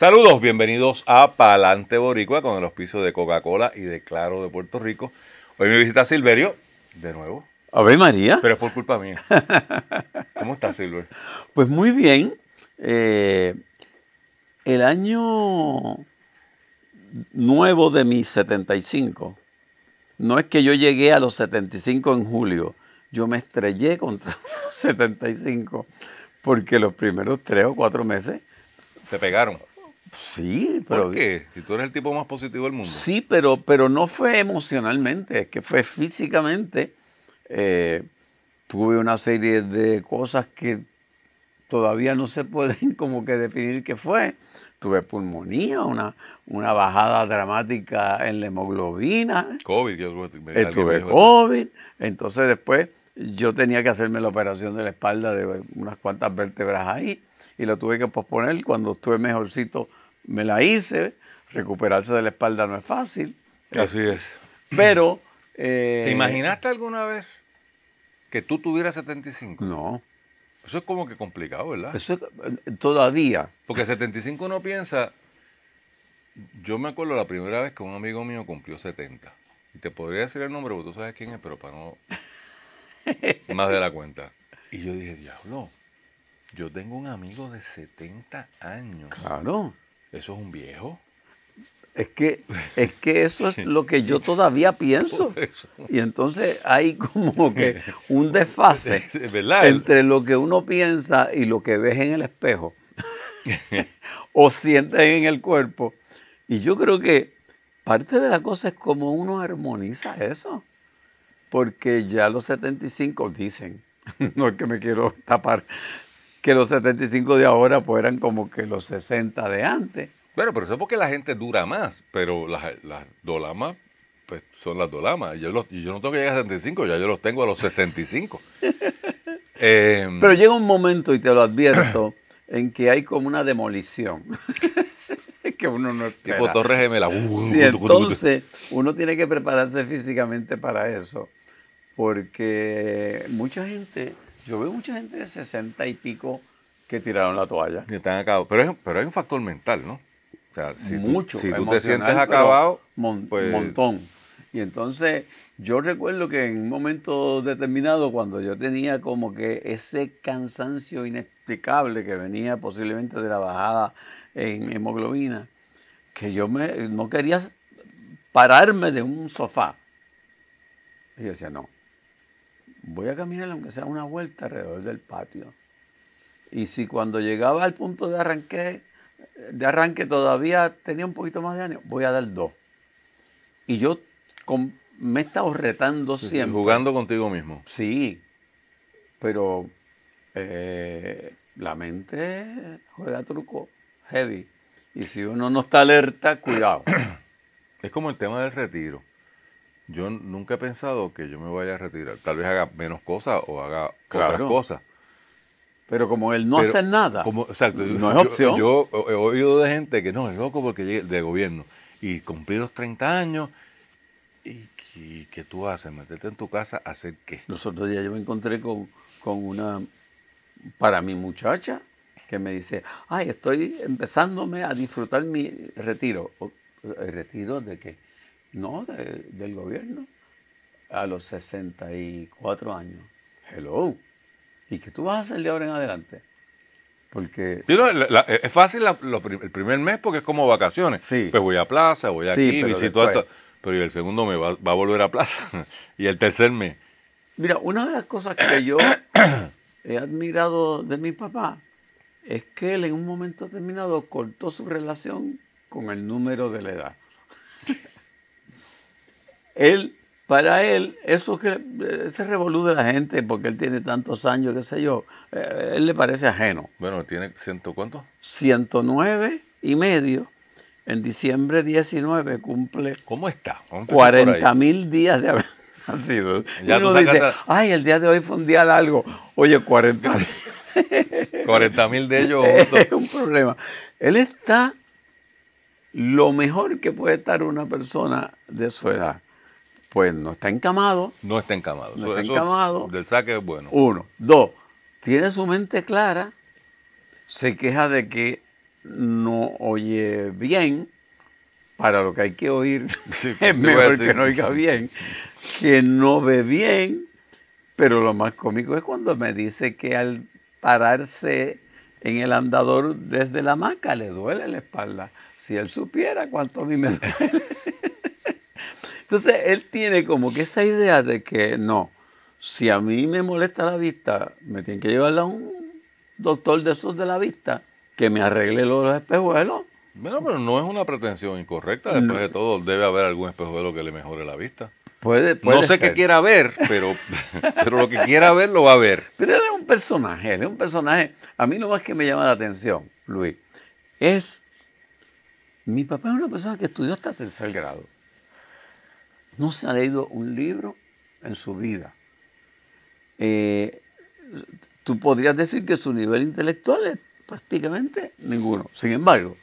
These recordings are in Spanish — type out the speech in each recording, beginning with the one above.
Saludos, bienvenidos a Palante Boricua con el auspicio de Coca-Cola y de Claro de Puerto Rico. Hoy me visita Silverio, de nuevo. Ave María. Pero es por culpa mía. ¿Cómo estás, Silverio? Pues muy bien. El año nuevo de mis 75, no es que yo llegué a los 75 en julio, yo me estrellé contra los 75, porque los primeros 3 o 4 meses... ¿Te pegaron? Sí, pero... ¿Por qué? Si tú eres el tipo más positivo del mundo. Sí, pero no fue emocionalmente, es que fue físicamente. Tuve una serie de cosas que todavía no se pueden como que definir qué fue. Tuve pulmonía, una bajada dramática en la hemoglobina. COVID. Tuve COVID. Entonces después yo tenía que hacerme la operación de la espalda de unas cuantas vértebras ahí y lo tuve que posponer. Cuando estuve mejorcito me la hice. Recuperarse de la espalda no es fácil. Así es. Pero... ¿Te imaginaste alguna vez que tú tuvieras 75? No. Eso es como que complicado, ¿verdad? Eso todavía. Porque 75 uno piensa... Yo me acuerdo la primera vez que un amigo mío cumplió 70. Y te podría decir el nombre porque tú sabes quién es, pero para no más de la cuenta. Y yo dije, diablo, yo tengo un amigo de 70 años. Claro. ¿Eso es un viejo? Es que eso es lo que yo todavía pienso. Y entonces hay como que un desfase ¿verdad? entre lo que uno piensa y lo que ves en el espejo o sientes en el cuerpo. Y yo creo que parte de la cosa es cómo uno armoniza eso. Porque ya los 75 dicen, no es que me quiero tapar, que los 75 de ahora pues eran como que los 60 de antes. Bueno, pero eso es porque la gente dura más, pero las dolamas, pues son las dolamas. Y yo no tengo que llegar a 75, ya yo los tengo a los 65. Pero llega un momento, y te lo advierto, en que hay como una demolición. Que uno no espera. Tipo Torre Gemela. Sí, entonces uno tiene que prepararse físicamente para eso. Porque mucha gente, yo veo mucha gente de 60 y pico que tiraron la toalla. Que están acabados. Pero hay un factor mental, ¿no? O sea, si mucho, si tú te sientes acabado, pues... un montón. Y entonces yo recuerdo que en un momento determinado, cuando yo tenía como que ese cansancio inexplicable que venía posiblemente de la bajada en hemoglobina, que yo no quería pararme de un sofá. Y yo decía, no, voy a caminar aunque sea una vuelta alrededor del patio. Y si cuando llegaba al punto de arranque todavía tenía un poquito más de ánimo, voy a dar 2. Y yo me he estado retando siempre. Jugando contigo mismo. Sí, pero la mente juega truco heavy. Y si uno no está alerta, cuidado. Es como el tema del retiro. Yo nunca he pensado que yo me vaya a retirar. Tal vez haga menos cosas o haga otras cosas. Pero como él no hace nada, exacto, no es opción. Yo he oído de gente que no, es loco porque llegue de gobierno y cumplir los 30 años. ¿Y qué tú haces? ¿Meterte en tu casa a hacer qué? Los otros días yo me encontré con una, para mi muchacha, que me dice, ay, estoy empezándome a disfrutar mi retiro. ¿El retiro de qué? No, del gobierno. A los 64 años. Hello. ¿Y qué tú vas a hacer de ahora en adelante? Porque... Sí, no, es fácil el primer mes porque es como vacaciones. Sí. Pues voy a plaza, voy aquí, visito después... esto. Pero el segundo mes va a volver a plaza. Y el tercer mes. Mira, una de las cosas que yo he admirado de mi papá es que él en un momento determinado cortó su relación con el número de la edad. Para él, eso que ese revolú de la gente, porque él tiene tantos años, qué sé yo, él le parece ajeno. Bueno, ¿tiene ¿cuánto? 109 y medio. En diciembre 19 cumple... ¿Cómo está? 40,000 días de haber nacido. Ya uno dice, ay, el día de hoy fue un día largo. Oye, 40,000. 40,000 de ellos juntos. Es un problema. Él está lo mejor que puede estar una persona de su edad. Pues no está encamado. No está encamado. No está encamado. Del saque es bueno. 1. 2. Tiene su mente clara. Se queja de que no oye bien, para lo que hay que oír, Sí, es pues, te voy a mejor decir. que no oiga bien, que no ve bien, pero lo más cómico es cuando me dice que al pararse en el andador desde la hamaca le duele la espalda. Si él supiera cuánto a mí me duele. Entonces, él tiene como que esa idea de que no, si a mí me molesta la vista, me tienen que llevar a un doctor de esos de la vista que me arregle los espejuelos. Bueno, pero no es una pretensión incorrecta. Después No, de todo, debe haber algún espejuelo que le mejore la vista. puede No sé qué ser. quiera ver, pero, pero lo que quiera ver lo va a ver. Pero él es un personaje, él es un personaje. A mí lo más que me llama la atención, Luis, es, mi papá es una persona que estudió hasta tercer grado. No se ha leído un libro en su vida. Tú podrías decir que su nivel intelectual es prácticamente ninguno. Sin embargo,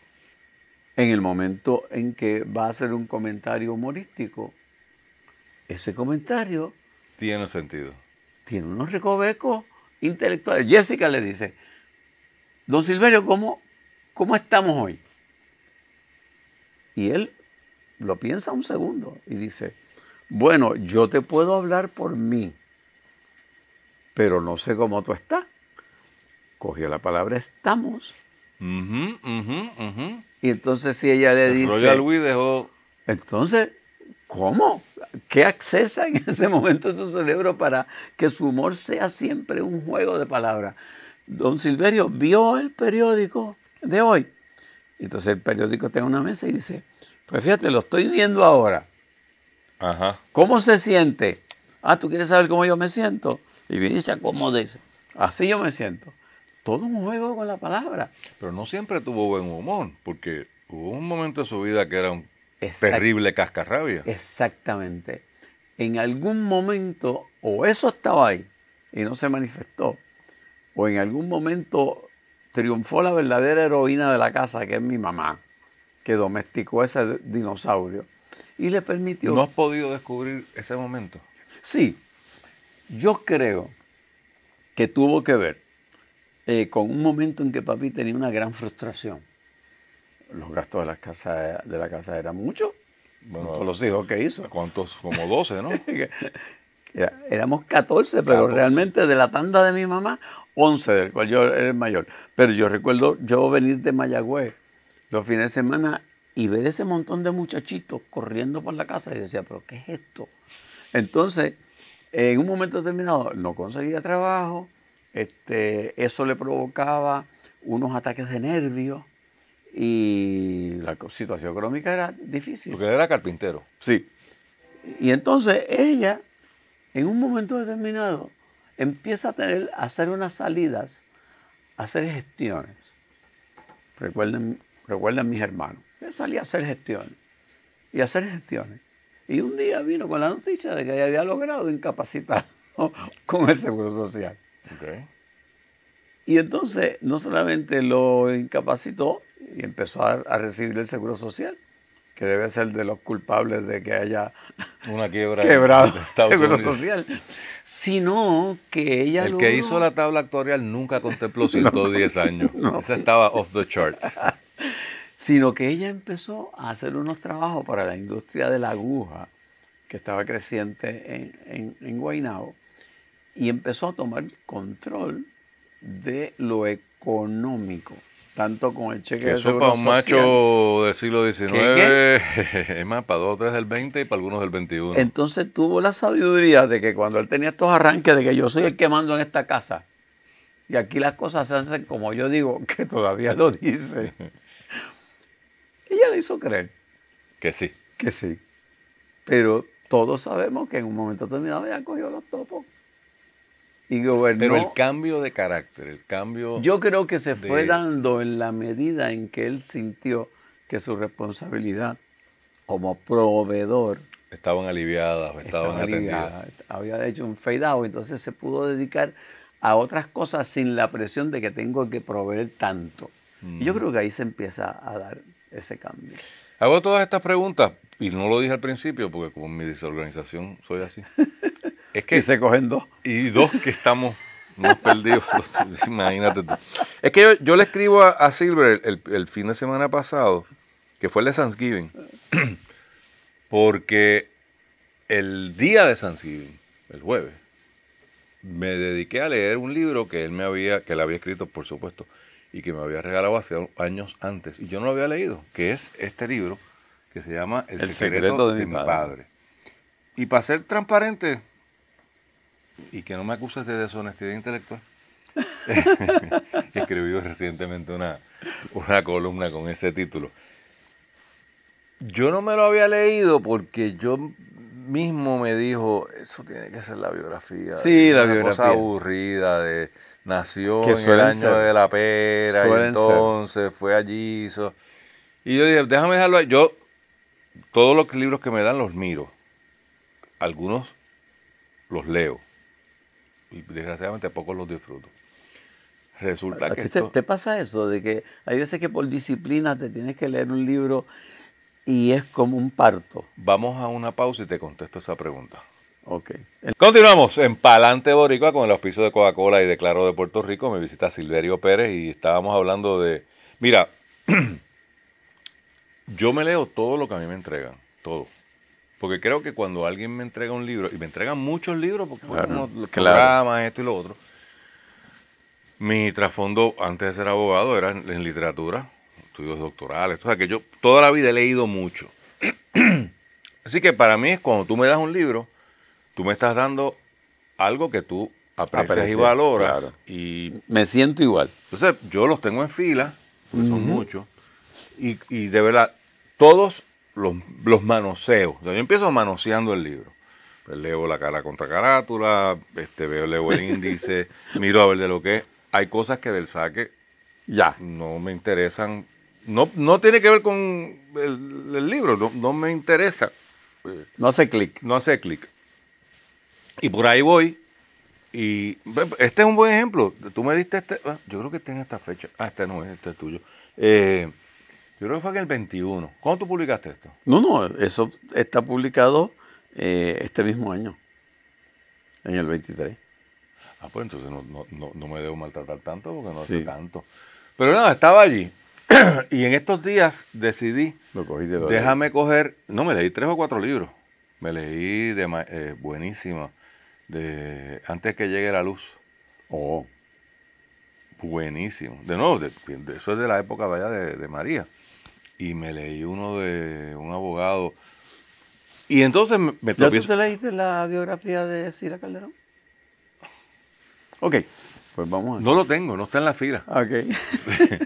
en el momento en que va a hacer un comentario humorístico, ese comentario Tiene sentido. tiene unos recovecos intelectuales. Jessica le dice, don Silverio, ¿cómo estamos hoy? Y él lo piensa un segundo y dice, bueno, yo te puedo hablar por mí, pero no sé cómo tú estás. Cogió la palabra estamos. Ujú, ujú, ujú. Y entonces si ella le El Royal dice, We dejó. entonces, ¿cómo? ¿Qué accesa en ese momento su cerebro para que su humor sea siempre un juego de palabras? Don Silverio vio el periódico de hoy. Entonces el periódico está en una mesa y dice, pues fíjate, lo estoy viendo ahora. Ajá. ¿Cómo se siente? Ah, ¿tú quieres saber cómo yo me siento? Y viene y se acomoda. Así yo me siento. Todo un juego con la palabra. Pero no siempre tuvo buen humor, porque hubo un momento de su vida que era un Exact- terrible cascarrabia. Exactamente. En algún momento, o eso estaba ahí y no se manifestó, o en algún momento triunfó la verdadera heroína de la casa, que es mi mamá, que domesticó ese dinosaurio y le permitió. ¿No has podido descubrir ese momento? Sí, yo creo que tuvo que ver con un momento en que papi tenía una gran frustración. Los gastos de la casa eran muchos, Bueno, con todos los hijos que hizo. ¿cuántos? Como 12, ¿no? Éramos 14, pero 14. realmente de la tanda de mi mamá, 11, del cual yo era el mayor. Pero yo recuerdo yo venir de Mayagüez los fines de semana y ver ese montón de muchachitos corriendo por la casa y decía, pero ¿qué es esto? Entonces, en un momento determinado no conseguía trabajo, eso le provocaba unos ataques de nervios y la situación económica era difícil. Porque él era carpintero. Sí. Y entonces ella, en un momento determinado, empieza a hacer unas salidas, a hacer gestiones. Recuerden mis hermanos. Ella salía a hacer gestiones y a hacer gestiones. Y un día vino con la noticia de que ella había logrado incapacitar con el Seguro Social. Okay. Y entonces no solamente lo incapacitó y empezó a recibir el Seguro Social, que debe ser de los culpables de que haya Una quiebra quebrado de el Estados Seguro Unidos. Social, sino que ella El que hizo la tabla actuarial nunca contempló 110 años. no. Esa estaba off the chart. Sino que ella empezó a hacer unos trabajos para la industria de la aguja, que estaba creciente en Guaynabo, y empezó a tomar control de lo económico, tanto con el cheque Que de eso Seguro para un Social. macho del siglo XIX, ¿Qué? es más, para 2 o 3 del 20 y para algunos del 21. Entonces tuvo la sabiduría de que cuando él tenía estos arranques de que yo soy el que mando en esta casa, y aquí las cosas se hacen como yo digo, que todavía lo dice, ella le hizo creer Que sí. que sí. Pero todos sabemos que en un momento determinado ella cogió los topos y gobernó. Pero el cambio de carácter, el cambio... Yo creo que se fue de- dando en la medida en que él sintió que su responsabilidad como proveedor Estaban aliviadas o estaban estaba atendidas. aliviada. Había hecho un fade out, entonces se pudo dedicar a otras cosas sin la presión de que tengo que proveer tanto. Y yo creo que ahí se empieza a dar ese cambio. Hago todas estas preguntas, y no lo dije al principio, porque como en mi desorganización soy así. Es Y que, se cogen dos. y dos que estamos más perdidos, imagínate tú. Es que yo le escribo a Silver el fin de semana pasado, que fue el de Thanksgiving, porque el día de Thanksgiving, el jueves, me dediqué a leer un libro que él que él había escrito, por supuesto, y que me había regalado hace años antes, y yo no lo había leído, que es este libro que se llama El secreto de mi padre. Y para ser transparente, y que no me acuses de deshonestidad intelectual, escribí recientemente una columna con ese título. Yo no me lo había leído porque yo mismo me dijo, eso tiene que ser la biografía. Sí, la una biografía. cosa aburrida de nació Que en el año de la pera y entonces fue allí. Y yo dije, déjame dejarlo ahí. Yo todos los libros que me dan los miro. Algunos los leo. Y desgraciadamente pocos los disfruto. Resulta que ¿Te pasa eso de que hay veces que por disciplina te tienes que leer un libro y es como un parto? Vamos a una pausa y te contesto esa pregunta. Ok. Continuamos en Palante Boricua con el auspicio de Coca-Cola y de Claro de Puerto Rico. Me visita Silverio Pérez y estábamos hablando de... Mira, yo me leo todo lo que a mí me entregan, todo. Porque creo que cuando alguien me entrega un libro, y me entregan muchos libros, porque Claro, los programas, esto y lo otro. Mi trasfondo, antes de ser abogado, era en literatura, estudios doctorales. O sea, que yo toda la vida he leído mucho. Así que para mí es cuando tú me das un libro, tú me estás dando algo que tú aprecias y valoras. Claro. Y me siento igual. Entonces, yo los tengo en fila, porque son muchos, y de verdad, todos los manoseo. O sea, yo empiezo manoseando el libro. Pues leo la cara contra carátula, leo el índice, miro a ver de lo que es. Hay cosas que del saque ya no me interesan. No tiene que ver con el libro, no me interesa. No hace clic. No hace clic. Y por ahí voy. Y este es un buen ejemplo. Tú me diste yo creo que está en esta fecha. Este no es, este es tuyo. Yo creo que fue en el 21. ¿Cuándo tú publicaste esto? No, eso está publicado este mismo año, en el 23. Ah, pues entonces no me debo maltratar tanto porque no sé tanto. Pero no, estaba allí. Y en estos días decidí, Lo cogí déjame coger, no, me leí 3 o 4 libros. Me leí buenísima, de Antes que llegue la luz. Oh. Buenísimo. De nuevo, eso es de la época vaya de María. Y me leí uno de un abogado. Y entonces me tropiezo. ¿Ya tú te leíste la biografía de Cira Calderón? Ok, pues vamos a... No lo tengo, no está en la fila. Ok.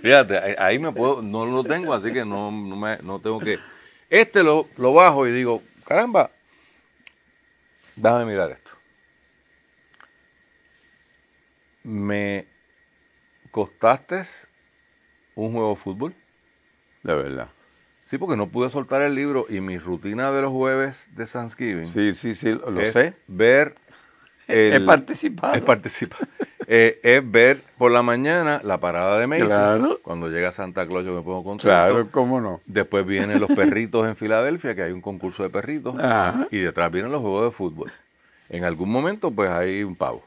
Fíjate, ahí no lo tengo, así que no tengo que... Lo bajo y digo, caramba, déjame mirar esto. Me costaste un juego de fútbol. De verdad. Sí, porque no pude soltar el libro y mi rutina de los jueves de Thanksgiving. Sí, lo es sé. Ver... He participado. Es ver por la mañana la parada de Macy's. Claro. Cuando llega Santa Claus yo me pongo contento. Claro, cómo no. Después vienen los perritos en Filadelfia, que hay un concurso de perritos. Ajá. Y detrás vienen los juegos de fútbol. En algún momento, pues hay un pavo.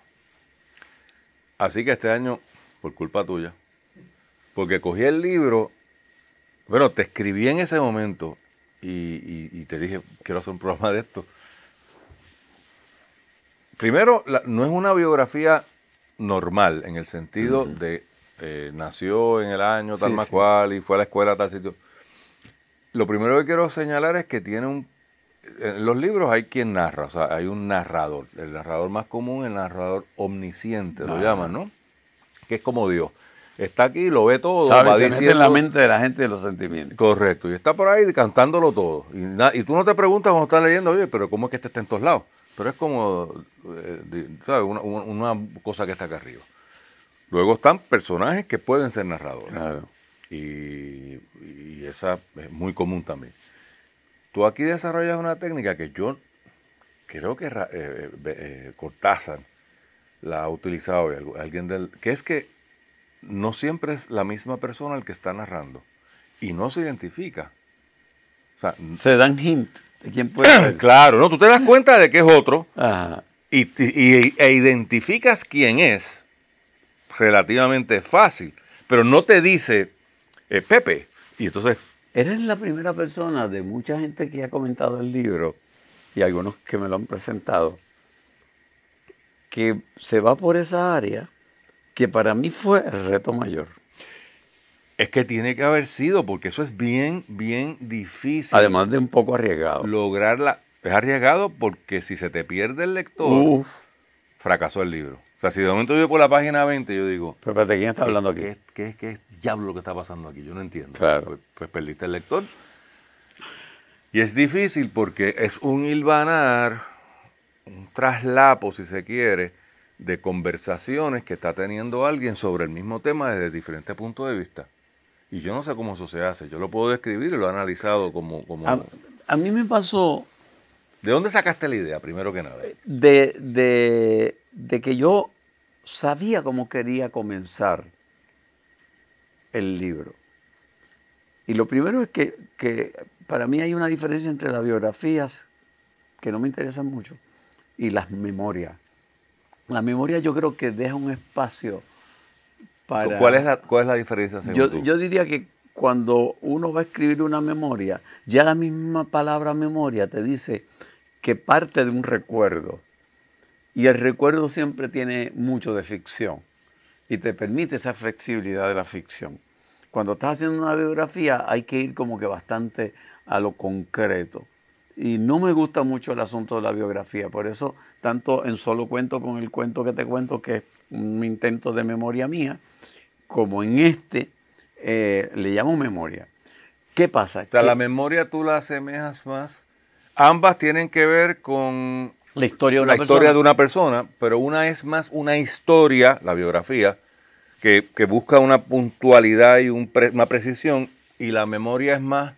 Así que este año, por culpa tuya, porque cogí el libro, bueno, te escribí en ese momento y te dije, quiero hacer un programa de esto. Primero, no es una biografía normal, en el sentido de nació en el año tal más cual y fue a la escuela a tal sitio. Lo primero que quiero señalar es que en los libros hay quien narra, o sea, hay un narrador. El narrador más común, el narrador omnisciente, lo llaman, ¿no? Que es como Dios. Está aquí, lo ve todo, ¿Sabes? va Se diciendo... mete en la mente de la gente de los sentimientos. Correcto, y está por ahí cantándolo todo. Y tú no te preguntas cuando estás leyendo, oye, pero ¿cómo es que este está en todos lados? Pero es como, ¿sabes? Una cosa que está acá arriba. Luego están personajes que pueden ser narradores. Claro. Y esa es muy común también. Tú aquí desarrollas una técnica que yo creo que Cortázar la ha utilizado, que es que no siempre es la misma persona el que está narrando y no se identifica. O sea, se dan hint de quién puede ser. Claro, no, tú te das cuenta de que es otro. Ajá. E identificas quién es relativamente fácil, pero no te dice Pepe. Y entonces, Eres la primera persona de mucha gente que ha comentado el libro y algunos que me lo han presentado, que se va por esa área que para mí fue el reto mayor. es que tiene que haber sido, porque eso es bien, bien difícil. Además de un poco arriesgado. Lograrla. Es arriesgado porque si se te pierde el lector, Uf. fracasó el libro. O sea, si de momento yo por la página 20 yo digo, Pero espérate, ¿quién está hablando aquí? ¿qué diablo lo que está pasando aquí? Yo no entiendo. Claro. Pues perdiste el lector. Y es difícil porque es un hilvanar, un traslapo, si se quiere, de conversaciones que está teniendo alguien sobre el mismo tema desde diferentes puntos de vista. Y yo no sé cómo eso se hace. Yo lo puedo describir y lo he analizado como... A mí me pasó ¿De dónde sacaste la idea, primero que nada? de que yo sabía cómo quería comenzar el libro. Y lo primero es que para mí hay una diferencia entre las biografías, que no me interesan mucho, y las memorias. La memoria yo creo que deja un espacio para... ¿Cuál es la diferencia según tú? Yo diría que cuando uno va a escribir una memoria, ya la misma palabra memoria te dice que parte de un recuerdo. Y el recuerdo siempre tiene mucho de ficción y te permite esa flexibilidad de la ficción. Cuando estás haciendo una biografía hay que ir como que bastante a lo concreto. Y no me gusta mucho el asunto de la biografía, por eso tanto en Solo Cuento con el cuento que te cuento, que es un intento de memoria mía, como en este, le llamo memoria. ¿Qué pasa? O sea, la memoria tú la asemejas más. Ambas tienen que ver con la historia de una la historia persona. de una persona, pero una es más una historia, la biografía, que busca una puntualidad y una precisión, y la memoria es más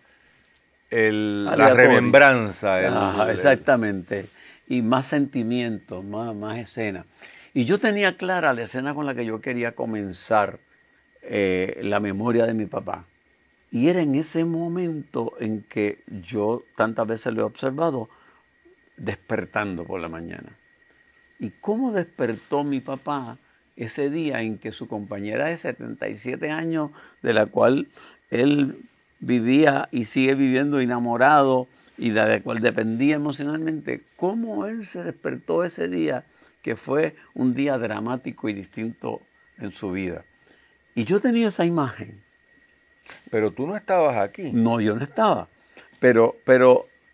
la Aleatorio. remembranza. Ajá, exactamente. Y más sentimientos, más escena. Y yo tenía clara la escena con la que yo quería comenzar la memoria de mi papá. Y era en ese momento en que yo tantas veces lo he observado, despertando por la mañana. ¿Y cómo despertó mi papá ese día en que su compañera de 77 años, de la cual él vivía y sigue viviendo enamorado y de la cual dependía emocionalmente, cómo él se despertó ese día, que fue un día dramático y distinto en su vida? Y yo tenía esa imagen. Pero tú no estabas aquí. No, yo no estaba. Pero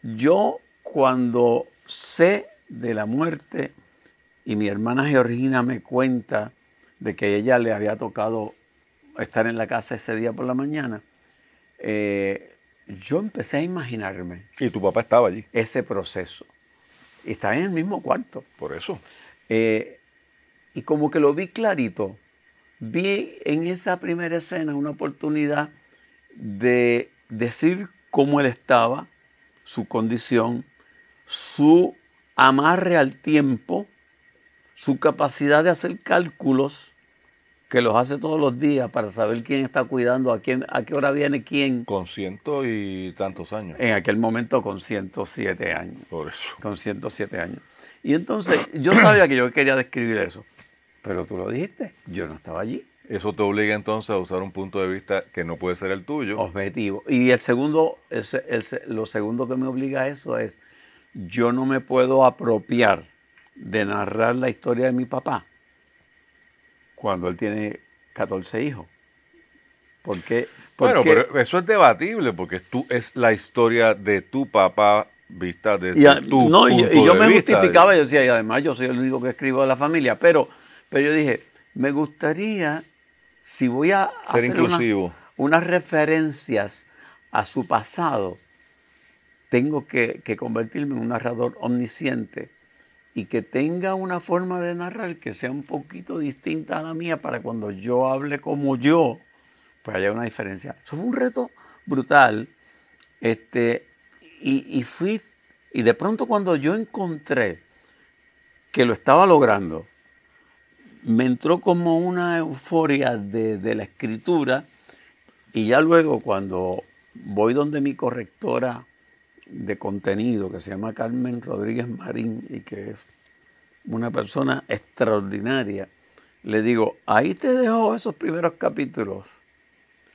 yo cuando sé de la muerte y mi hermana Georgina me cuenta de que a ella le había tocado estar en la casa ese día por la mañana, yo empecé a imaginarme Y tu papá estaba allí. ese proceso. Y estaba en el mismo cuarto. Por eso. Y como que lo vi clarito. Vi en esa primera escena una oportunidad de decir cómo él estaba, su condición, su amarre al tiempo, su capacidad de hacer cálculos, que los hace todos los días para saber quién está cuidando, a qué hora viene quién. Con 100 y tantos años. En aquel momento con 107 años. Por eso. Con 107 años. Y entonces yo sabía que yo quería describir eso, pero tú lo dijiste, yo no estaba allí. Eso te obliga entonces a usar un punto de vista que no puede ser el tuyo. Objetivo. Y el segundo, lo segundo que me obliga a eso es, yo no me puedo apropiar de narrar la historia de mi papá cuando él tiene 14 hijos. Porque Bueno, pero eso es debatible porque es la historia de tu papá vista desde tu punto y yo de me vista. justificaba y decía, y además yo soy el único que escribo de la familia, pero yo dije, me gustaría, si voy a Ser hacer inclusivo. unas referencias a su pasado, tengo que convertirme en un narrador omnisciente y que tenga una forma de narrar que sea un poquito distinta a la mía para cuando yo hable como yo, pues haya una diferencia. Eso fue un reto brutal. Y fui, y de pronto cuando yo encontré que lo estaba logrando, me entró como una euforia de la escritura, y ya luego cuando voy donde mi correctora de contenido, que se llama Carmen Rodríguez Marín y que es una persona extraordinaria, le digo, ahí te dejo esos primeros capítulos,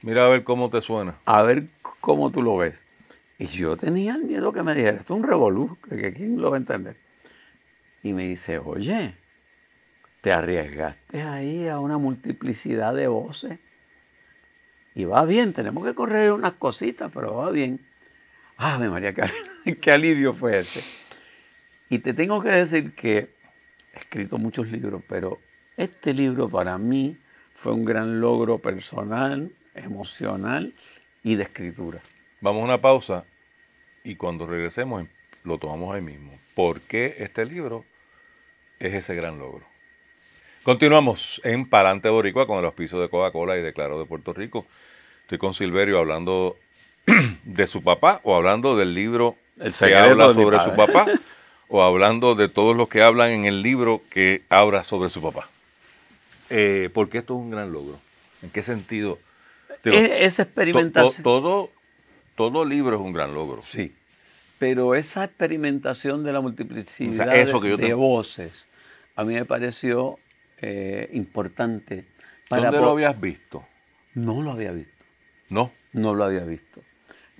Mira a ver cómo te suena. a ver cómo tú lo ves. Y yo tenía el miedo que me dijera, esto es un revolú, que quién lo va a entender. Y me dice, oye, te arriesgaste ahí a una multiplicidad de voces. Y va bien, tenemos que correr unas cositas, pero va bien. ¡Ave María, qué alivio fue ese! Y te tengo que decir que he escrito muchos libros, pero este libro para mí fue un gran logro personal, emocional y de escritura. Vamos a una pausa y cuando regresemos lo tomamos ahí mismo. ¿Por qué este libro es ese gran logro? Continuamos en Palante Boricua con el auspicio de Coca-Cola y de Claro de Puerto Rico. Estoy con Silverio hablando de su papá o hablando del libro El que secreto habla de mi sobre su padre. papá o hablando de todos los que hablan en el libro que habla sobre su papá. ¿Por qué esto es un gran logro? ¿En qué sentido? Digo, Esa experimentación. todo libro es un gran logro. Sí, pero esa experimentación de la multiplicidad O sea, eso que yo de voces a mí me pareció importante. ¿Dónde lo habías visto? No lo había visto, No. no lo había visto.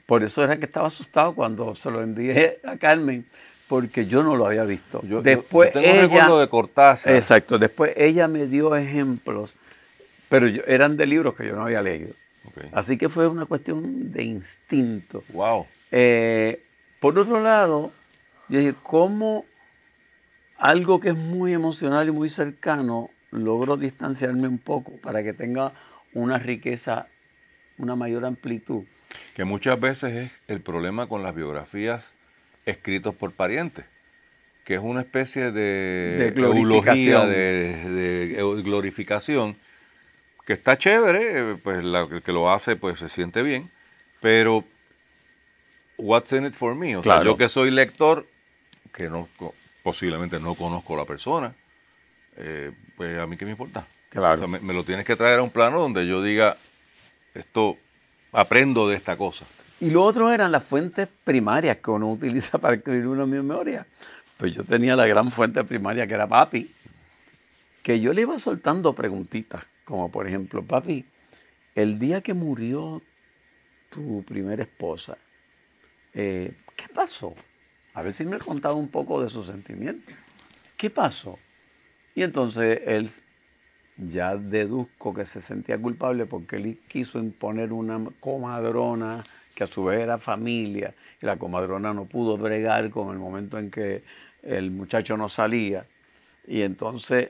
Por eso era que estaba asustado cuando se lo envié a Carmen, porque yo no lo había visto. Después yo tengo un recuerdo de Cortázar. Exacto, después ella me dio ejemplos, pero eran de libros que yo no había leído. Okay. Así que fue una cuestión de instinto. Wow. Por otro lado, yo dije, ¿cómo algo que es muy emocional y muy cercano logro distanciarme un poco para que tenga una riqueza, una mayor amplitud? Que muchas veces es el problema con las biografías escritas por parientes, que es una especie de glorificación. de glorificación, que está chévere, pues el que lo hace pues se siente bien, pero what's in it for me? O sea, yo que soy lector, que no posiblemente no conozco a la persona, pues a mí qué me importa. Claro. O sea, me lo tienes que traer a un plano donde yo diga, esto aprendo de esta cosa. Y lo otro eran las fuentes primarias que uno utiliza para escribir una memoria. Pues yo tenía la gran fuente primaria que era papi, que yo le iba soltando preguntitas, como por ejemplo, papi, el día que murió tu primera esposa, ¿qué pasó? A ver si me contaba un poco de sus sentimientos. ¿Qué pasó? Y entonces él, ya deduzco que se sentía culpable porque él quiso imponer una comadrona que a su vez era familia, y la comadrona no pudo bregar con el momento en que el muchacho no salía. Y entonces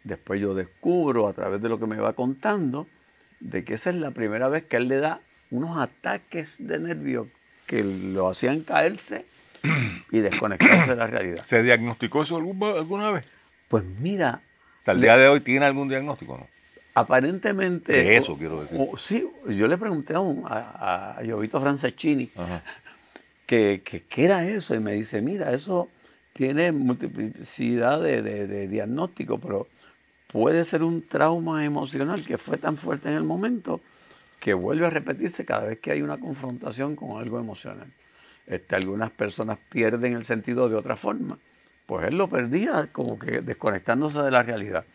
después yo descubro a través de lo que me va contando de que esa es la primera vez que él le da unos ataques de nervios que lo hacían caerse y desconectarse de la realidad. ¿Se diagnosticó eso alguna vez? Pues mira, Hasta el día de hoy tiene algún diagnóstico, ¿no? aparentemente... De eso quiero decir. Sí, yo le pregunté a Jovito Franceschini Ajá. ¿Qué era eso? Y me dice, mira, eso tiene multiplicidad de diagnósticos, pero puede ser un trauma emocional que fue tan fuerte en el momento que vuelve a repetirse cada vez que hay una confrontación con algo emocional. Algunas personas pierden el sentido de otra forma. Pues él lo perdía como que desconectándose de la realidad.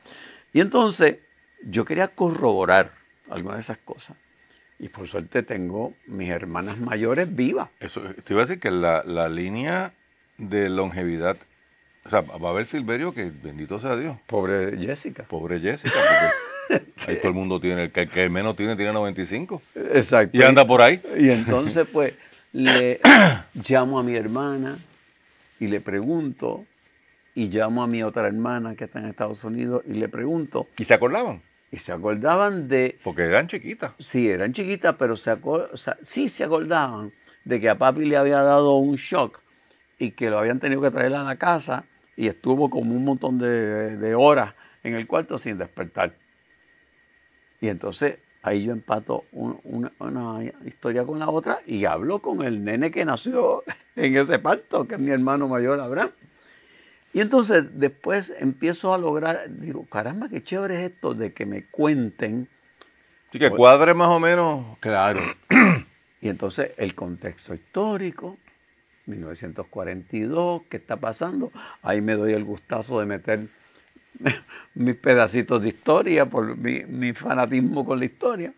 Y entonces yo quería corroborar algunas de esas cosas. Y por suerte tengo mis hermanas mayores vivas. Eso, te iba a decir que la línea de longevidad, o sea, va a haber Silverio que bendito sea Dios. Pobre Jessica. Pobre Jessica, porque ahí todo el mundo tiene, el que menos tiene 95. Exacto. Y anda por ahí. Y entonces pues le llamo a mi hermana y le pregunto, y llamo a mi otra hermana que está en Estados Unidos y le pregunto. ¿Y se acordaban? Y se acordaban de... Porque eran chiquitas. Sí, eran chiquitas, pero sí se acordaban de que a papi le había dado un shock y que lo habían tenido que traer a la casa y estuvo como un montón de horas en el cuarto sin despertar. Y entonces ahí yo empato una historia con la otra y hablo con el nene que nació en ese parto, que es mi hermano mayor Abraham. Y entonces después empiezo a lograr, digo, caramba, qué chévere es esto de que me cuenten. Así que cuadre más o menos. Claro. Y entonces el contexto histórico, 1942, ¿qué está pasando? Ahí me doy el gustazo de meter mis pedacitos de historia, por mi fanatismo con la historia.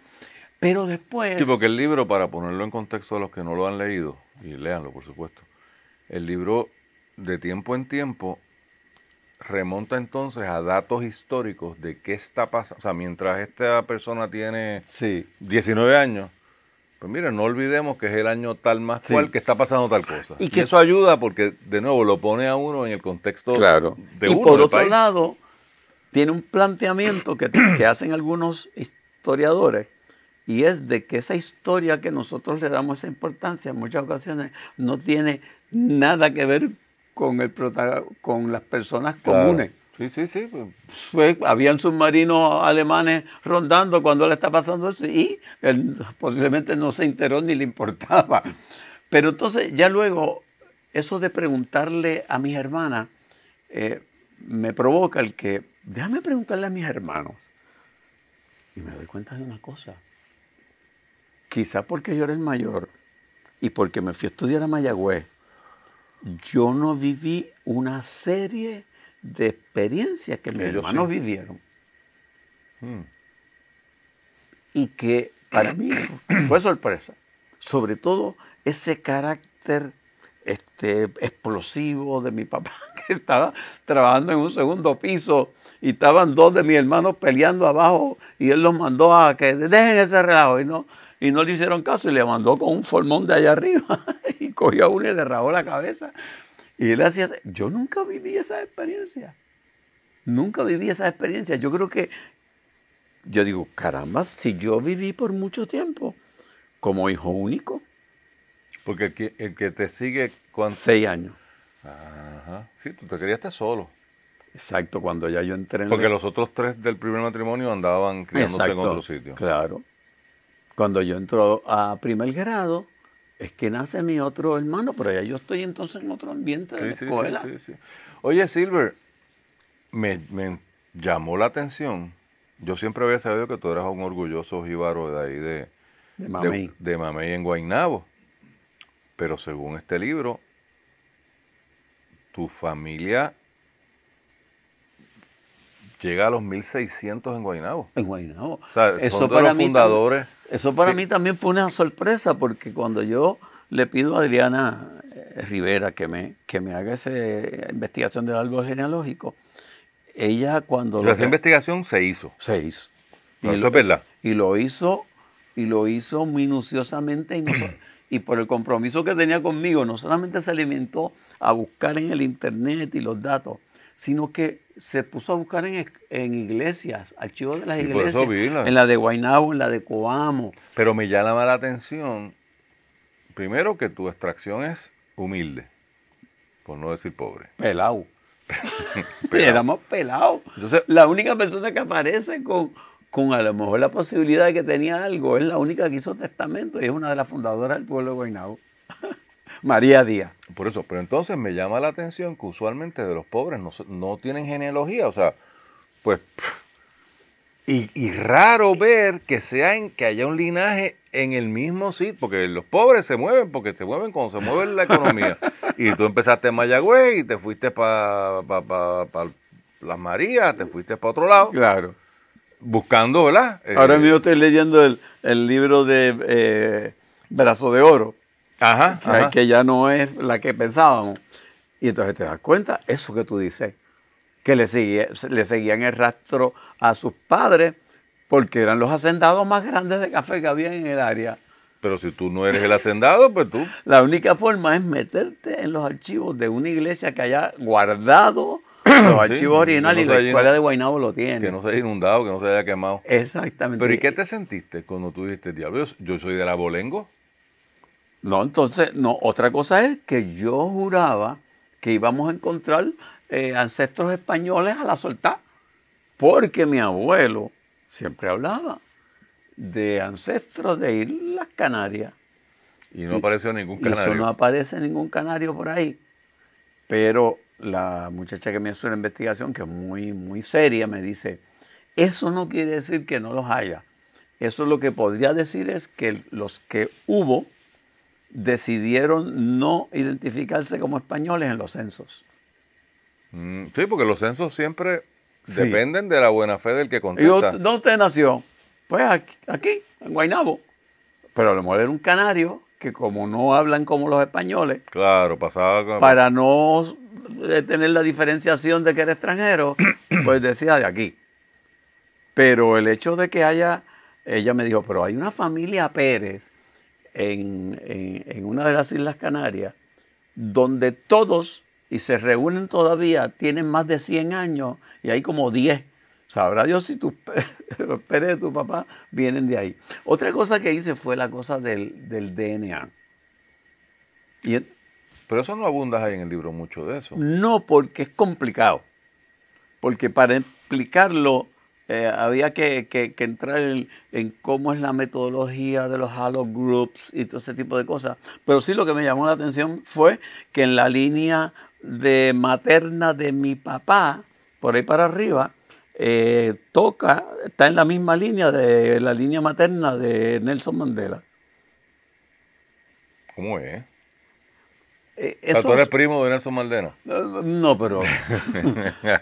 Pero después... Sí, porque el libro, para ponerlo en contexto a los que no lo han leído, y léanlo por supuesto, el libro de tiempo en tiempo remonta entonces a datos históricos de qué está pasando. O sea, mientras esta persona tiene Sí, 19 años, pues mira, no olvidemos que es el año tal más Sí. cual que está pasando tal cosa. Y Y, que- eso ayuda porque, de nuevo, lo pone a uno en el contexto claro. de Y uno, por del otro país. lado, tiene un planteamiento que hacen algunos historiadores, y es de que esa historia que nosotros le damos esa importancia en muchas ocasiones no tiene nada que ver con con las personas Claro. comunes. Sí, sí, sí. Pues, Habían submarinos alemanes rondando cuando le está pasando eso y él posiblemente no se enteró ni le importaba. Pero entonces ya luego eso de preguntarle a mis hermanas me provoca el que, déjame preguntarle a mis hermanos. Y me doy cuenta de una cosa. Quizá porque yo era el mayor y porque me fui a estudiar a Mayagüez, yo no viví una serie de experiencias que mis Ellos hermanos sí. vivieron. mm, Y que para mí fue sorpresa. Sobre todo ese carácter explosivo de mi papá, que estaba trabajando en un segundo piso y estaban dos de mis hermanos peleando abajo y él los mandó a que dejen ese relajo y no le hicieron caso y le mandó con un formón de allá arriba y cogió a uno y le rajó la cabeza. Y él hacía, yo nunca viví esa experiencia. Nunca viví esa experiencia. Yo creo que yo digo, caramba, si yo viví por mucho tiempo como hijo único, porque el que te sigue, ¿cuánto? 6 años. Ajá. Sí, tú te criaste solo. Exacto, cuando ya yo entré en Porque los otros 3 del primer matrimonio andaban criándose en Exacto, otro sitio. claro. Cuando yo entro a primer grado, es que nace mi otro hermano, pero ya yo estoy entonces en otro ambiente de la Sí, sí, sí, escuela. sí, sí. Oye, Silver, me llamó la atención. Yo siempre había sabido que tú eras un orgulloso jíbaro de ahí De Mamey. de Mamey en Guaynabo. Pero según este libro, tu familia llega a los 1600 en Guaynabo. En Guaynabo. O sea, son de los fundadores. Eso para Sí. mí también fue una sorpresa, porque cuando yo le pido a Adriana Rivera que me haga esa investigación del árbol genealógico, ella cuando O sea, esa investigación se hizo. se hizo. No, eso es verdad. Y lo hizo minuciosamente y por el compromiso que tenía conmigo, no solamente se alimentó a buscar en el internet y los datos, sino que se puso a buscar en iglesias, archivos de las Sí, por eso iglesias, vi en la de Guaynabo, en la de Coamo. Pero me llama la atención, primero, que tu extracción es humilde, por no decir pobre. Pelado. Pelao. Éramos pelados. Entonces, La única persona que aparece con a lo mejor la posibilidad de que tenía algo es la única que hizo testamento y es una de las fundadoras del pueblo de Guaynabo, María Díaz. por eso, pero entonces me llama la atención que usualmente de los pobres no tienen genealogía, o sea, pues, y raro ver que que haya un linaje en el mismo sitio, porque los pobres se mueven, porque se mueven cuando se mueve la economía. Y tú empezaste en Mayagüez y te fuiste para Las Marías, te fuiste para otro lado, Claro. buscando, ¿verdad? Ahora mismo estoy leyendo el libro de Brazo de Oro, Ajá, ajá. que ya no es la que pensábamos. Y entonces te das cuenta, eso que tú dices, que le seguían el rastro a sus padres porque eran los hacendados más grandes de café que había en el área. Pero si tú no eres el hacendado, pues tú... La única forma es meterte en los archivos de una iglesia que haya guardado los archivos originales, que no y la se haya escuela de Guaynabo lo tiene. Que no se haya inundado, que no se haya quemado. Exactamente. Pero ¿y qué te sentiste cuando tú dijiste, diablo, yo soy del abolengo? No, entonces, no, otra cosa es que yo juraba que íbamos a encontrar ancestros españoles a la soltar, porque mi abuelo siempre hablaba de ancestros de Islas Canarias. Y no apareció ningún Y eso canario. no aparece ningún canario por ahí. Pero la muchacha que me hizo la investigación, que es muy, muy seria, me dice, eso no quiere decir que no los haya. Eso lo que podría decir es que los que hubo decidieron no identificarse como españoles en los censos. Sí, porque los censos siempre Sí. dependen de la buena fe del que Y yo, contesta. ¿dónde usted nació? Pues aquí, en Guaynabo. Pero a lo mejor era un canario que como no hablan como los españoles, Claro, pasaba con... para no tener la diferenciación de que era extranjero, pues decía de aquí. Pero el hecho de que ella me dijo, pero hay una familia Pérez en una de las Islas Canarias, donde todos, y se reúnen todavía, tienen más de 100 años y hay como 10. Sabrá Dios si los Pérez de tu papá vienen de ahí. Otra cosa que hice fue la cosa del DNA. Y Pero eso no abundas ahí en el libro mucho de eso. no porque es complicado, porque para explicarlo había que entrar en cómo es la metodología de los halogroups y todo ese tipo de cosas. Pero sí lo que me llamó la atención fue que en la línea de materna de mi papá, por ahí para arriba, está en la misma línea de la línea materna de Nelson Mandela. ¿Cómo es? O sea, tú Eso eres primo de Nelson Mandela. no, pero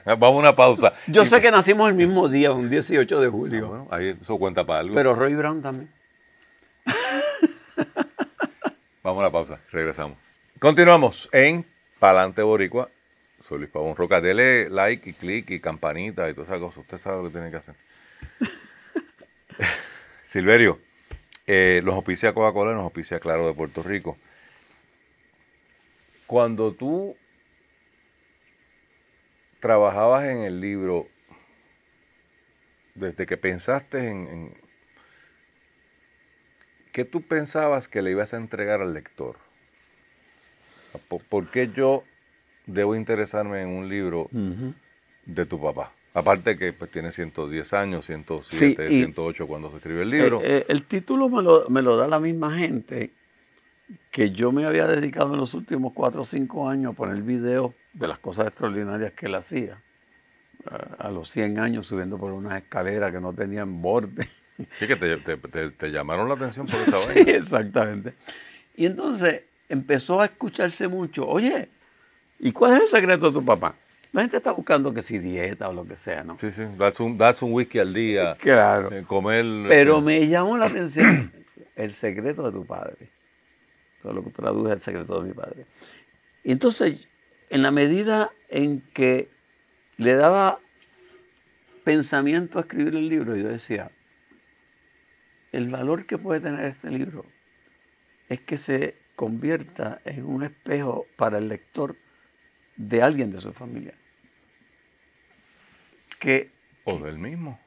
Vamos a una pausa. yo sé que nacimos el mismo día, un 18 de Ah, julio, bueno, ahí eso cuenta para algo. pero Roy Brown también. Vamos a la pausa, regresamos. Continuamos en Palante Boricua. Soy Luis Pavón Roca. Dele like y click y campanita y todas esas cosas. Usted sabe lo que tiene que hacer. Silverio, los auspicia Coca-Cola, nos auspicia Claro de Puerto Rico. Cuando tú trabajabas en el libro, desde que pensaste ¿qué tú pensabas que le ibas a entregar al lector? ¿Por qué yo debo interesarme en un libro de tu papá? Aparte que pues, tiene 110 años, 107, Sí, y 108 cuando se escribe el libro. el título me lo da la misma gente que yo me había dedicado en los últimos 4 o 5 años a poner videos de las cosas extraordinarias que él hacía. A los 100 años subiendo por unas escaleras que no tenían borde. Sí, que te llamaron la atención por esa Sí, vaina. exactamente. Y entonces empezó a escucharse mucho, oye, ¿y cuál es el secreto de tu papá? La gente está buscando que si dieta o lo que sea, ¿no? Sí, sí, darse un whisky al día, Claro. comer... Pero me llamó la atención el secreto de tu padre. Todo lo que traduje el secreto de mi padre. Y entonces, en la medida en que le daba pensamiento a escribir el libro, yo decía, el valor que puede tener este libro es que se convierta en un espejo para el lector de alguien de su familia. O del mismo,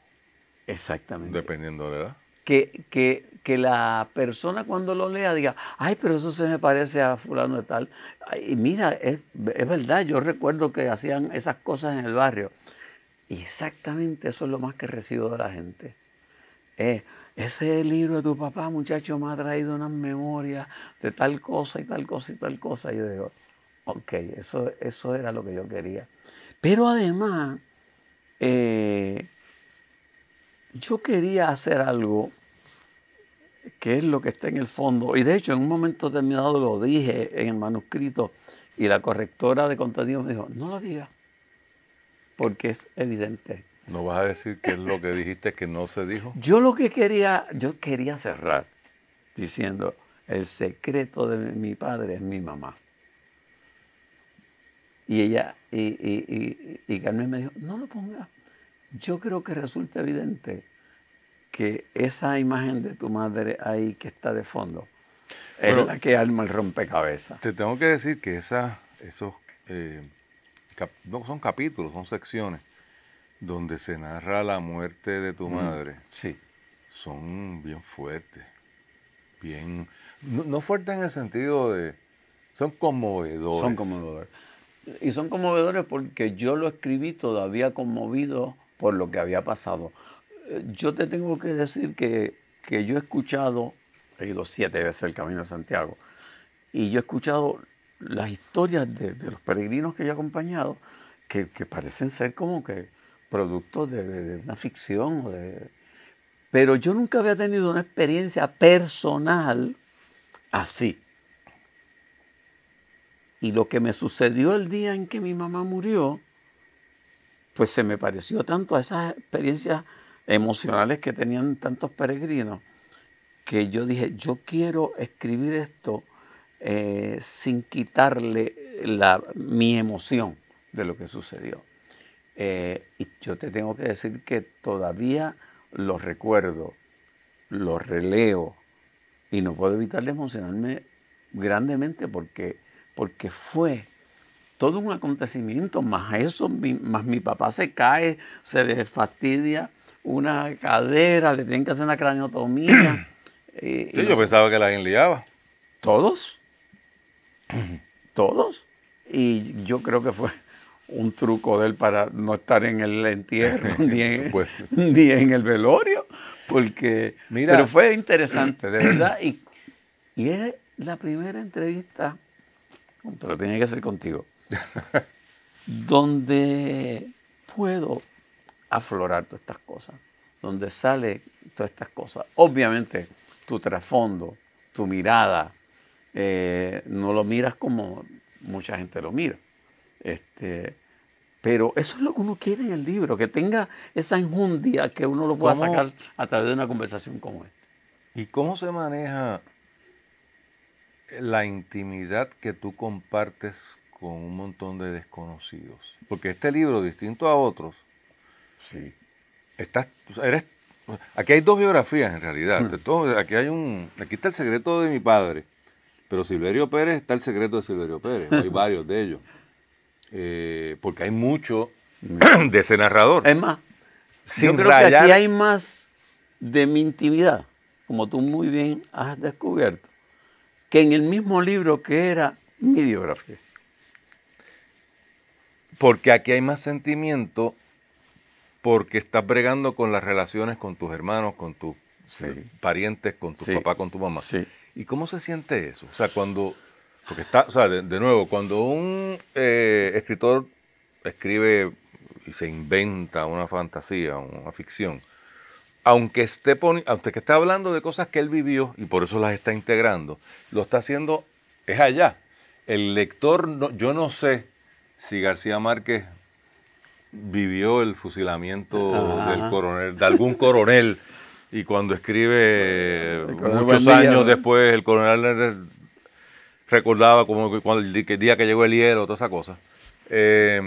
Exactamente. dependiendo de la edad. Que la persona cuando lo lea diga, ay, pero eso se me parece a fulano de tal. Ay, y mira, es verdad, yo recuerdo que hacían esas cosas en el barrio. Y exactamente eso es lo más que recibo de la gente. Ese libro de tu papá, muchacho, me ha traído unas memorias de tal cosa y tal cosa y tal cosa. Y yo digo, ok, eso era lo que yo quería. Pero además, yo quería hacer algo que es lo que está en el fondo. Y de hecho, en un momento determinado lo dije en el manuscrito y la correctora de contenido me dijo, no lo digas, porque es evidente. No vas a decir qué es lo que dijiste que no se dijo. Yo quería cerrar diciendo, el secreto de mi padre es mi mamá. Y ella, y Carmen me dijo, no lo pongas. Yo creo que resulta evidente que esa imagen de tu madre ahí que está de fondo es Bueno, la que arma el rompecabezas. te tengo que decir que esos no son capítulos, son secciones donde se narra la muerte de tu madre. Sí. Son bien fuertes. No fuertes en el sentido de... Son conmovedores. Son conmovedores. Y son conmovedores porque yo lo escribí todavía conmovido por lo que había pasado. Yo te tengo que decir que yo he ido 7 veces el Camino de Santiago, y yo he escuchado las historias de los peregrinos que yo he acompañado, que parecen ser como que productos de una ficción. Pero yo nunca había tenido una experiencia personal así. Y lo que me sucedió el día en que mi mamá murió, pues se me pareció tanto a esas experiencias emocionales que tenían tantos peregrinos, que yo dije, yo quiero escribir esto sin quitarle mi emoción de lo que sucedió. Y yo te tengo que decir que todavía lo recuerdo, lo releo y no puedo evitar de emocionarme grandemente porque fue todo un acontecimiento, más eso, más mi papá se cae, se le fastidia una cadera, le tienen que hacer una craniotomía. Sí, yo pensaba que la liaba. ¿Todos? ¿Todos? Y yo creo que fue un truco de él para no estar en el entierro ni en el velorio, porque... Mira, pero fue interesante, de verdad, y es la primera entrevista, pero tenía que ser contigo, donde puedo aflorar todas estas cosas, donde sale todas estas cosas. Obviamente, tu trasfondo, tu mirada, no lo miras como mucha gente lo mira. Pero eso es lo que uno quiere en el libro, que tenga esa enjundia que uno lo pueda sacar a través de una conversación como esta. ¿Y cómo se maneja la intimidad que tú compartes con un montón de desconocidos? Porque este libro, distinto a otros, sí, aquí hay dos biografías en realidad. Aquí está el secreto de mi padre, pero Silverio Pérez está el secreto de Silverio Pérez. Hay varios de ellos. Porque hay mucho de ese narrador. Es más, yo creo que aquí hay más de mi intimidad, como tú muy bien has descubierto, que en el mismo libro que era mi biografía. Porque aquí hay más sentimiento, porque estás bregando con las relaciones con tus hermanos, con tus parientes, con tu papá, con tu mamá. Sí. ¿Y cómo se siente eso? O sea, porque de nuevo, cuando un escritor escribe y se inventa una fantasía, una ficción, aunque esté hablando de cosas que él vivió y por eso las está integrando, lo está haciendo, es allá. El lector, yo no sé si García Márquez vivió el fusilamiento de algún coronel, y cuando escribe muchos años después, el coronel recordaba como el día que llegó el hielo, toda esa cosa. Esa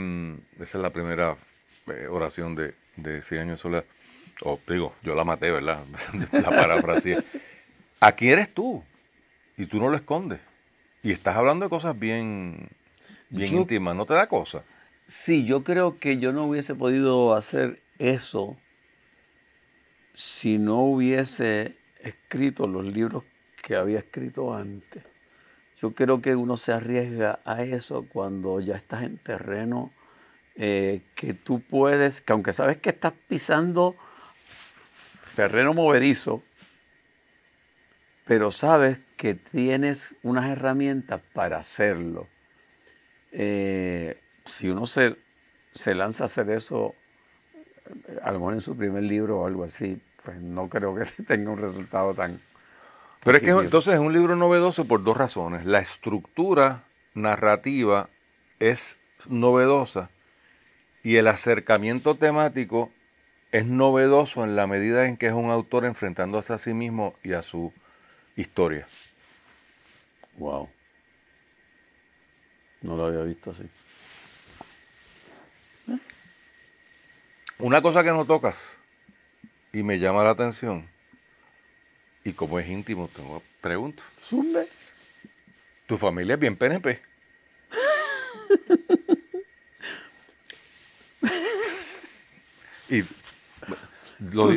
es la primera oración de 100 años de soledad. Yo la maté, ¿verdad? La parafraseé. Aquí eres tú, y tú no lo escondes. Y estás hablando de cosas bien íntimas, ¿no te da cosa? Sí, yo creo que yo no hubiese podido hacer eso si no hubiese escrito los libros que había escrito antes. Yo creo que uno se arriesga a eso cuando ya estás en terreno que tú puedes, que aunque sabes que estás pisando terreno movedizo, pero sabes que tienes unas herramientas para hacerlo. Si uno se lanza a hacer eso, a lo mejor en su primer libro o algo así, pues no creo que tenga un resultado tan Pero positivo. es que entonces es un libro novedoso por dos razones. La estructura narrativa es novedosa y el acercamiento temático es novedoso en la medida en que es un autor enfrentándose a sí mismo y a su historia. Wow. No lo había visto así. Una cosa que no tocas y me llama la atención, y como es íntimo, tengo pregunto. Zumbe. Tu familia es bien PNP. Y tú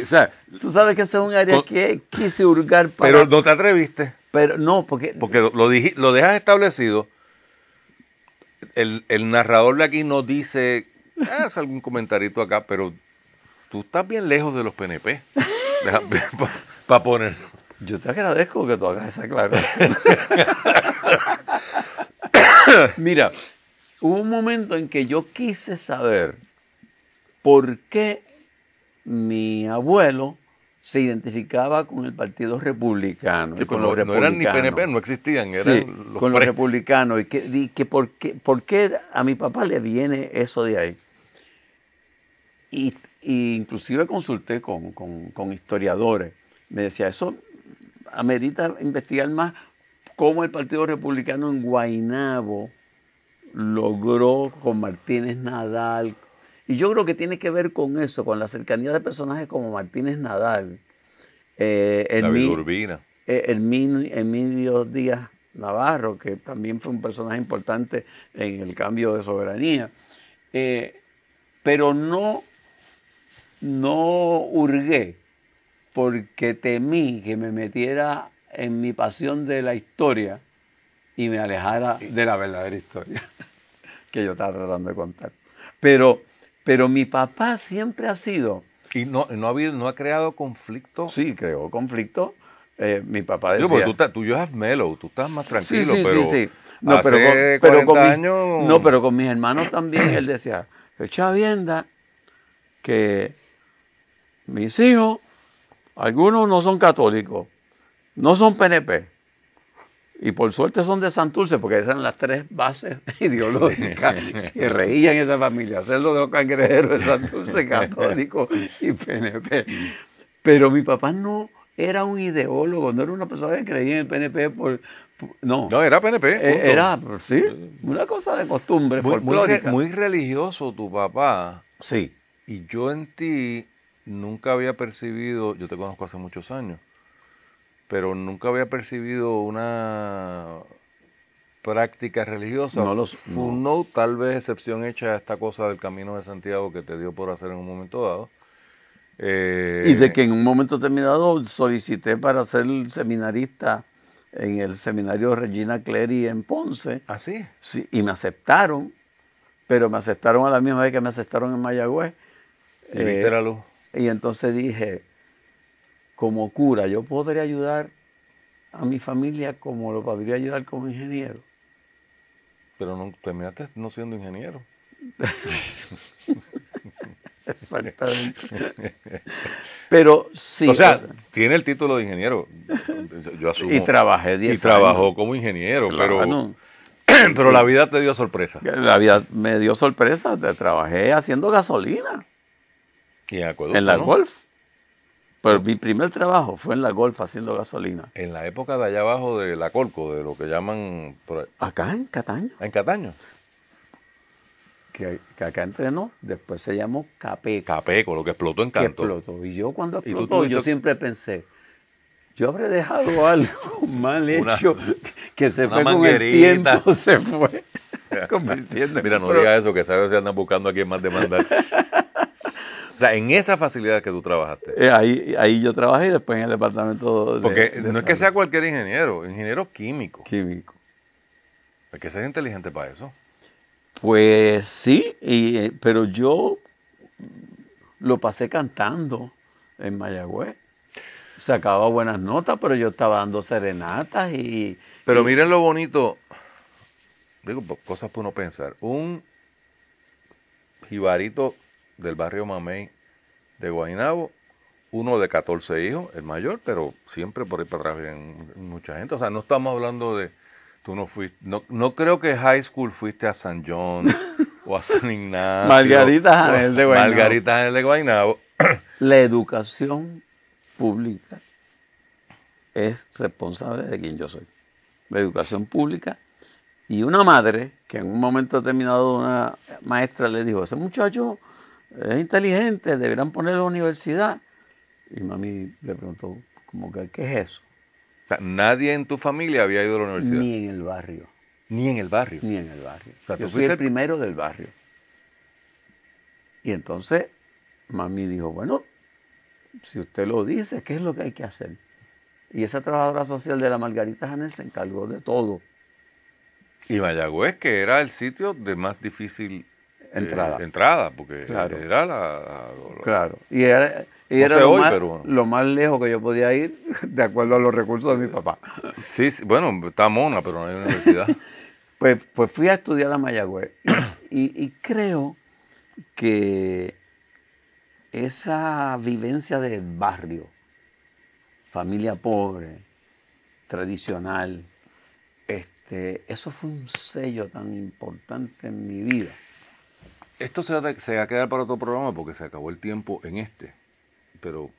sabes que ese es un área que quise hurgar para... Pero no te atreviste. Pero no, porque lo dejas establecido. El narrador de aquí no dice, haz algún comentarito acá, pero tú estás bien lejos de los PNP. Para ponerlo. Yo te agradezco que tú hagas esa aclaración. Mira, hubo un momento en que yo quise saber por qué mi abuelo se identificaba con el Partido Republicano. Sí, con los los republicanos. No eran ni PNP, no existían, eran los con los republicanos. Y que por qué a mi papá le viene eso de ahí. y inclusive consulté con historiadores. Me decía, eso amerita investigar más cómo el Partido Republicano en Guaynabo logró con Martínez Nadal. Y yo creo que tiene que ver con eso, con la cercanía de personajes como Martínez Nadal, David Urbina. Emilio Díaz Navarro, que también fue un personaje importante en el cambio de soberanía. Pero no hurgué porque temí que me metiera en mi pasión de la historia y me alejara de la verdadera historia que yo estaba tratando de contar. Pero mi papá siempre ha sido... ¿Y no ha creado conflicto? Sí, creó conflicto. Mi papá decía... Digo, porque tú ya eres mellow, tú estás más tranquilo, sí, pero sí. No, hace pero 40 años... No, pero con mis hermanos también él decía, echa vienda que mis hijos, algunos no son católicos, no son PNP, y por suerte son de Santurce, porque eran las tres bases ideológicas que reían esa familia, hacerlo de los cangrejeros de Santurce, católico y PNP. Pero mi papá no era un ideólogo, no era una persona que creía en el PNP no. No, era PNP. Era, sí, una cosa de costumbre folclórica. Muy religioso tu papá. Sí. Y yo en ti nunca había percibido, yo te conozco hace muchos años, pero nunca había percibido una práctica religiosa. No, tal vez excepción hecha a esta cosa del Camino de Santiago que te dio por hacer en un momento dado. Y de que en un momento determinado solicité para ser seminarista en el seminario Regina Clery en Ponce. ¿Ah, sí? Sí, y me aceptaron, pero me aceptaron a la misma vez que me aceptaron en Mayagüez. ¿Y viste la luz? Y entonces dije, como cura, yo podré ayudar a mi familia como lo podría ayudar como ingeniero. Pero no, terminaste no siendo ingeniero. Exactamente. Pero sí. O sea, tiene el título de ingeniero, yo asumo. Y trabajé 10 años. Y trabajó como ingeniero, claro. pero la vida te dio sorpresa. La vida me dio sorpresa. Trabajé haciendo gasolina. ¿Y en acueducto, en la no? Golf. Pero mi primer trabajo fue en la Golf haciendo gasolina. En la época de allá abajo de la Colco, de lo que llaman... Acá en Cataño. ¿En Cataño? Que acá entrenó, después se llamó Capeco. Capeco, lo que explotó en Canto. Que explotó. Y yo cuando explotó, yo siempre pensé, yo habré dejado algo mal hecho, que se fue con el tiempo, se fue convirtiendo. Mira, no digas eso, que sabes que andan buscando a quien más demandar. O sea, en esa facilidad que tú trabajaste. Ahí yo trabajé y después en el departamento de... Porque de no salud. es que sea cualquier ingeniero químico. Químico. Hay que ser inteligente para eso. Pues sí, pero yo lo pasé cantando en Mayagüez. Sacaba buenas notas, pero yo estaba dando serenatas y... Pero miren lo bonito, digo, cosas para uno pensar. Un jibarito del barrio Mamey de Guaynabo, uno de 14 hijos, el mayor, pero siempre por ahí para atrás vienen mucha gente. O sea, no estamos hablando de... Tú no fuiste... No creo que high school fuiste a San John o a San Ignacio. Margarita Janel de Guaynabo. Margarita Janel de Guaynabo. La educación pública es responsable de quien yo soy. La educación pública. Y una madre, que en un momento determinado una maestra le dijo, ese muchacho es inteligente, deberán ponerlo a la universidad. Y mami le preguntó, ¿qué es eso? O sea, nadie en tu familia había ido a la universidad. Ni en el barrio. Ni en el barrio. Ni en el barrio. O sea, yo soy el primero del barrio. Y entonces mami dijo, bueno, si usted lo dice, ¿qué es lo que hay que hacer? Y esa trabajadora social de la Margarita Janel se encargó de todo. Y Mayagüez, que era el sitio de más difícil entrada, porque claro. Era la... Claro. Y era, lo más lejos que yo podía ir, de acuerdo a los recursos de mi papá. Sí, bueno, está mona, pero no hay universidad. pues fui a estudiar a Mayagüez. Y creo que esa vivencia de barrio, familia pobre, tradicional, eso fue un sello tan importante en mi vida Esto se va a quedar para otro programa porque se acabó el tiempo en este. Pero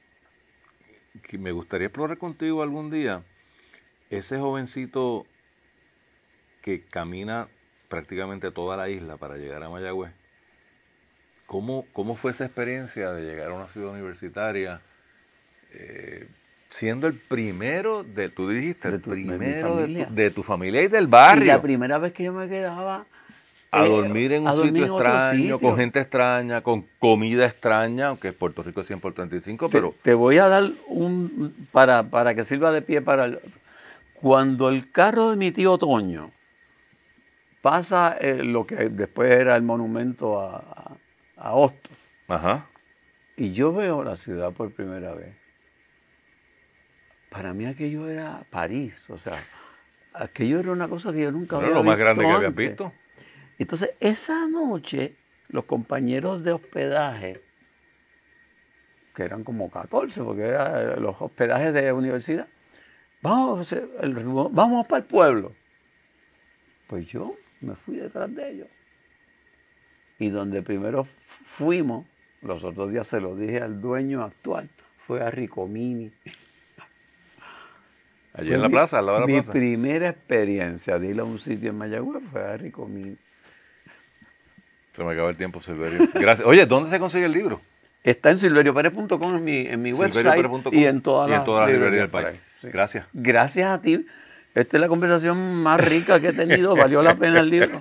me gustaría explorar contigo algún día ese jovencito que camina prácticamente toda la isla para llegar a Mayagüez. ¿Cómo fue esa experiencia de llegar a una ciudad universitaria siendo el primero tú dijiste, el primero de tu familia y del barrio? Y la primera vez que yo me quedaba a dormir en un sitio extraño, con gente extraña, con comida extraña, aunque Puerto Rico es 100 por 35, pero... Te voy a dar para que sirva de pie para... Cuando el carro de mi tío Toño pasa lo que después era el monumento a Hostos, Ajá. y yo veo la ciudad por primera vez, para mí aquello era París, o sea, aquello era una cosa que yo nunca había visto. Lo más grande que antes. habías visto. Entonces, esa noche, los compañeros de hospedaje, que eran como 14, porque eran los hospedajes de universidad, vamos para el pueblo. Pues yo me fui detrás de ellos. Y donde primero fuimos, los otros días se lo dije al dueño actual, fue a Ricomini. Allí en la plaza, al lado de la plaza. Mi primera experiencia de ir a un sitio en Mayagüez fue a Ricomini. Se me acaba el tiempo, Silverio. Gracias. Oye, ¿dónde se consigue el libro? Está en silverioperez.com en mi website y en todas las librerías del país. Sí. Gracias. Gracias a ti. Esta es la conversación más rica que he tenido. Valió la pena el libro.